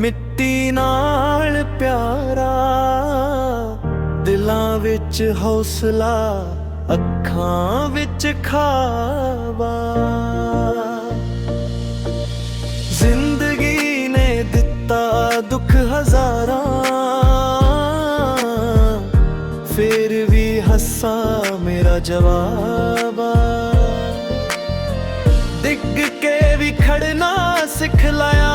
ਮਿੱਟੀ ਨਾਲ ਪਿਆਰਾ, ਦਿਲਾਂ ਵਿੱਚ ਹੌਸਲਾ, ਅੱਖਾਂ ਵਿੱਚ ਖਾਬਾ। ਜ਼ਿੰਦਗੀ ਨੇ ਦਿੱਤਾ ਦੁੱਖ ਹਜ਼ਾਰਾਂ, ਫਿਰ ਵੀ ਹੱਸਾਂ ਮੇਰਾ ਜਵਾਬ ਆ। ਡਿੱਗ ਕੇ ਵੀ ਖੜਨਾ ਸਿੱਖ ਲਿਆ,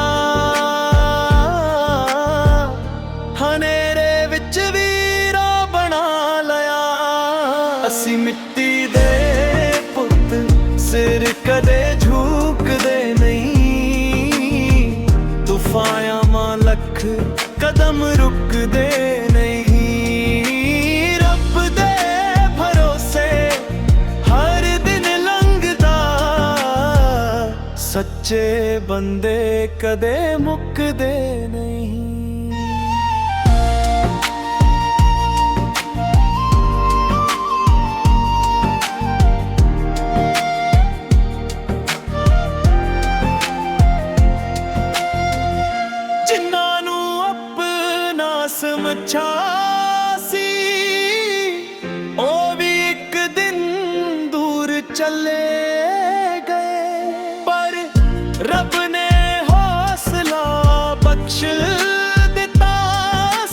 ਹਨੇਰੇ ਵਿੱਚ ਵੀ ਰਾਹ ਬਣਾ ਲਿਆ। ਅਸੀਂ ਮਿੱਟੀ ਦੇ ਪੁੱਤ, ਸਿਰ ਕਦੇ ਝੁਕਦੇ ਨਹੀਂ, ਤੂਫਾਨਾਂ ਮਾਂ ਲੱਖ ਕਦਮ ਰੁਕਦੇ ਨਹੀਂ। ਰੱਬ ਦੇ ਭਰੋਸੇ ਹਰ ਦਿਨ ਲੰਘਦਾ, ਸੱਚੇ ਬੰਦੇ ਕਦੇ ਮੁੱਕਦੇ ਨਹੀਂ। ਜਿਨ੍ਹਾਂ ਨੂੰ ਆਪਣਾ ਸਮਝਾ ਸੀ, ਉਹ ਵੀ ਇੱਕ ਦਿਨ ਦੂਰ ਚਲੇ ਗਏ, ਪਰ ਰੱਬ ਨੇ ਹੌਸਲਾ ਬਖਸ਼ ਦਿੱਤਾ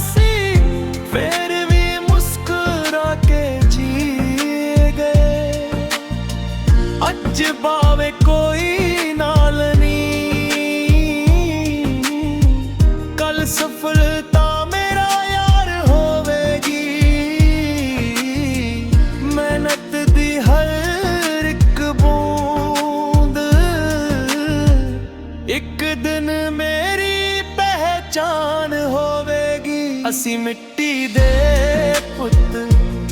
ਸੀ, ਫਿਰ ਵੀ ਮੁਸਕਰਾ ਕੇ ਜੀ ਗਏ। ਅੱਜ ਭਾਵੇਂ ਕੋਈ ਨਾਲ ਸਫਲਤਾ ਮੇਰਾ ਯਾਰ ਹੋਵੇਗੀ। ਮਿਹਨਤ ਦੀ ਹਰ ਇੱਕ ਬੂੰਦ ਇੱਕ ਦਿਨ ਮੇਰੀ ਪਹਿਚਾਨ ਹੋਵੇਗੀ। ਅਸੀਂ ਮਿੱਟੀ ਦੇ ਪੁੱਤ,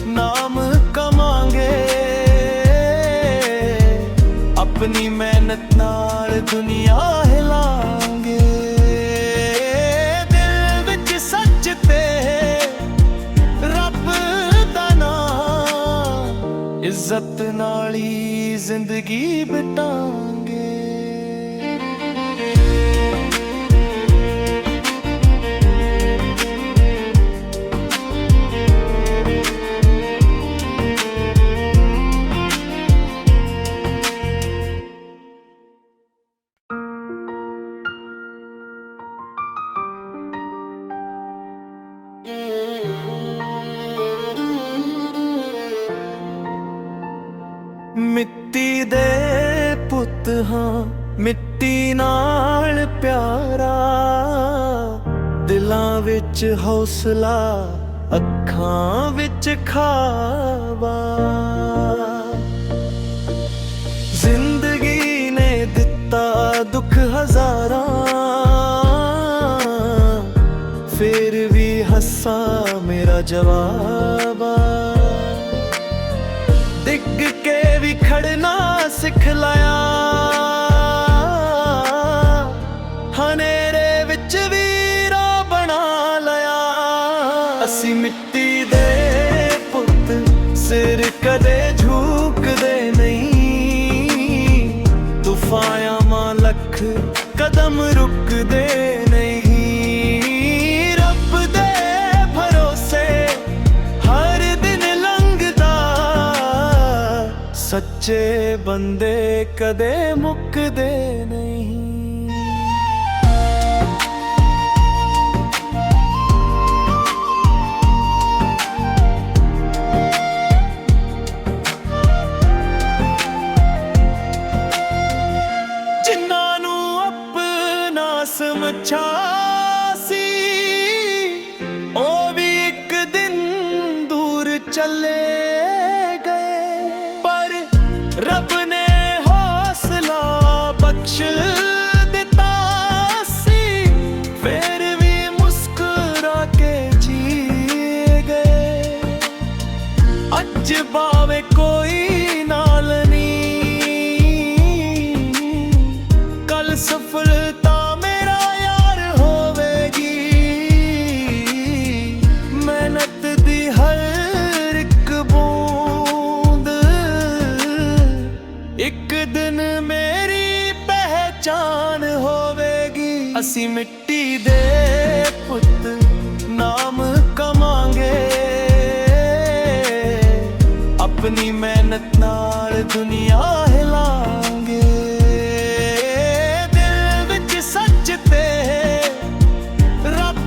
ਨਾਮ ਕਮਾਂਗੇ, ਆਪਣੀ ਮਿਹਨਤ ਨਾਲ ਦੁਨੀਆ ਹਿਲਾਂਗੇ। ਇੱਜ਼ਤ ਨਾਲ ਹੀ ਜ਼ਿੰਦਗੀ ਬਿਤਾਂਗੇ। ਮਿੱਟੀ ਦੇ ਪੁੱਤ ਹਾਂ, ਮਿੱਟੀ ਨਾਲ ਪਿਆਰਾ, ਦਿਲਾਂ ਵਿੱਚ ਹੌਸਲਾ, ਅੱਖਾਂ ਵਿੱਚ ਖਾਬਾ। ਜ਼ਿੰਦਗੀ ਨੇ ਦਿੱਤਾ ਦੁੱਖ ਹਜ਼ਾਰਾਂ, ਫਿਰ ਵੀ ਹੱਸਾਂ ਮੇਰਾ ਜਵਾਬ ਆ। ਡਿੱਗ ਕੇ ਵੀ ਖੜਨਾ ਸਿੱਖ ਲਿਆ, ਹਨੇਰੇ ਵਿੱਚ ਵੀ ਰਾਹ ਬਣਾ ਲਿਆ। ਅਸੀਂ ਮਿੱਟੀ ਦੇ ਪੁੱਤ, ਸਿਰ ਕਦੇ ਝੁਕਦੇ ਨਹੀਂ, ਤੂਫਾਨਾਂ ਮਾਂ ਲੱਖ ਕਦਮ ਰੁਕਦੇ ਨਹੀਂ। ਰੱਬ ਦੇ ਭਰੋਸੇ ਹਰ ਦਿਨ ਲੰਘਦਾ, ਸੱਚੇ ਬੰਦੇ ਕਦੇ ਮੁੱਕਦੇ ਨਹੀਂ। ਜਿਨ੍ਹਾਂ ਨੂੰ ਆਪਣਾ ਸਮਝਾ ਸੀ, ਉਹ ਵੀ ਇੱਕ ਦਿਨ ਦੂਰ ਚਲੇ ਗਏ, ਪਰ ਰੱਬ ਨੇ ਹੌਸਲਾ ਬਖਸ਼ ਦਿੱਤਾ ਸੀ, ਫਿਰ ਵੀ ਮੁਸਕਰਾ ਕੇ ਜੀ ਗਏ। ਅੱਜ ਭਾਵੇਂ ਕੋਈ ਨਾਲ ਸਫਲਤਾ ਮੇਰਾ ਯਾਰ ਹੋਵੇਗੀ। ਮਿਹਨਤ ਦੀ ਹਰ ਇੱਕ ਬੂੰਦ ਇੱਕ ਦਿਨ ਮੇਰੀ ਪਹਿਚਾਨ ਹੋਵੇਗੀ। ਅਸੀਂ ਮਿੱਟੀ दे पुत नाम कमांगे, अपनी मेहनत नाल दुनिया हिलांगे। दिल विच सच ते रब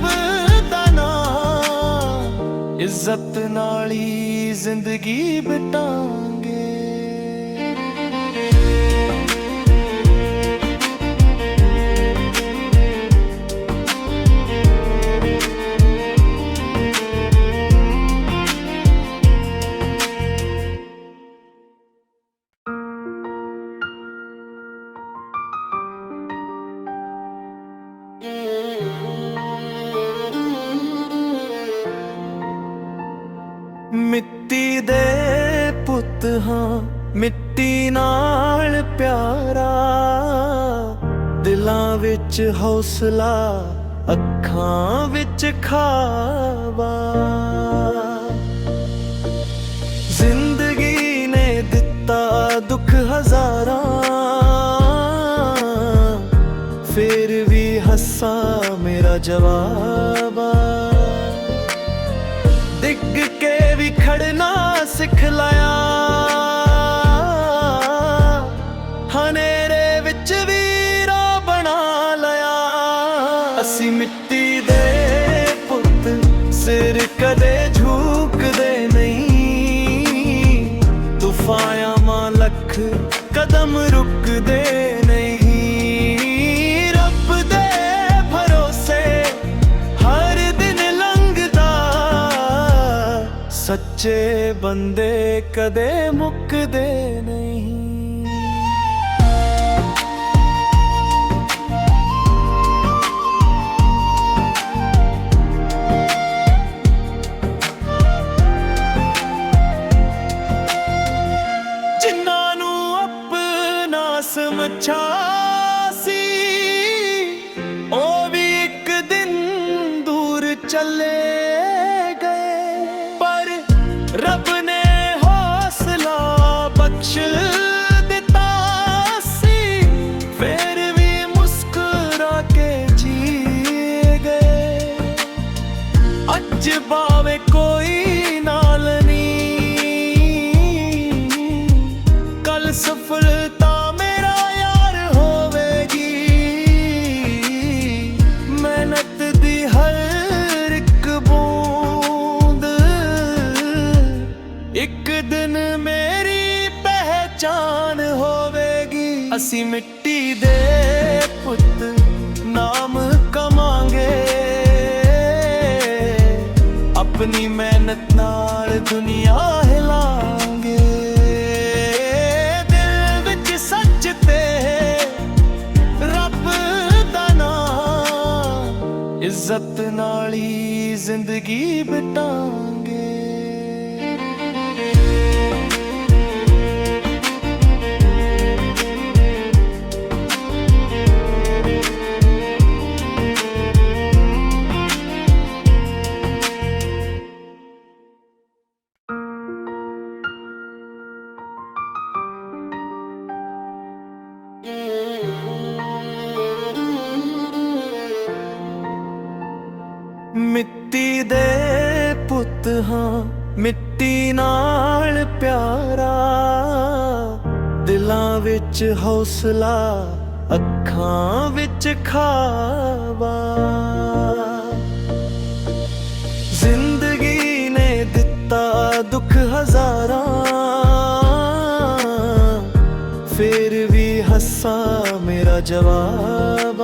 दा नाम, इज्जत नाल ही जिंदगी बितांगे। मिट्टी दे पुत हाँ मिट्टी नाल प्यारा, दिलां विच हौसला अखां विच खाबा। जिंदगी ने दिता दुख हजारां, फिर भी हस्सा मेरा जवाब। डिग के भी खड़ना सिखलाया, हनेरे विच भी राह बना लया। असी मिट्टी दे पुत सिर कदे झुकदे नहीं, तूफान मां लख कदम रुकदे नहीं। रब दे भरोसे हर दिन लंघदा, सच्चे बंदे कदे मुकदे नहीं। जिन्हां नूं अपना समझा सी, ओ भी एक दिन दूर चले गए। पर रब ने हौसला बख्श दिता सी, फिर भी मुस्कुरा के जी गए। अज भावे कोई नाल सफलता मेरा यार होवेगी। मेहनत दी हर एक बूंद एक दिन मेरी पहचान होवेगी। असी मिट्टी दे पुत नाम कमांगे, अपनी मेहनत नाल दुनिया हिलांगे। इज्जत नाल ही जिंदगी बितांगे। मिट्टी दे पुत हाँ मिट्टी नाल प्यारा, दिलां विच हौसला अखां विच खाबा। जिंदगी ने दिता दुख हजारां, फिर भी हस्सा मेरा जवाब।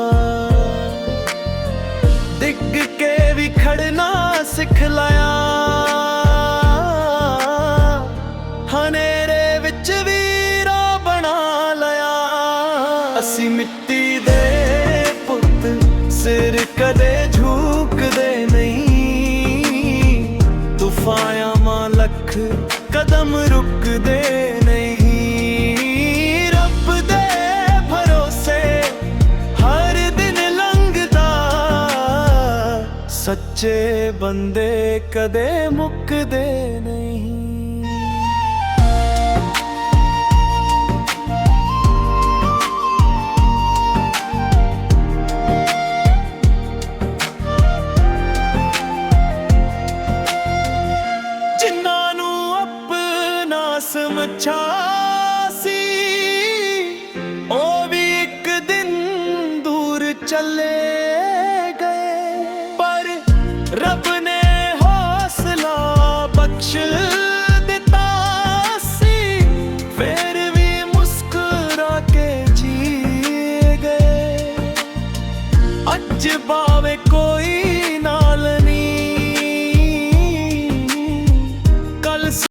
डिग के भी खड़ना सिखलाया, हनेरे विच भी राह बना लया। असी मिट्टी दे पुत सिर कदे झुकदे नहीं, तूफान मां लख कदम रुकदे नहीं। रब दे भरोसे हर दिन लंघदा, सच्चे बंदे कदे मुकदे नहीं।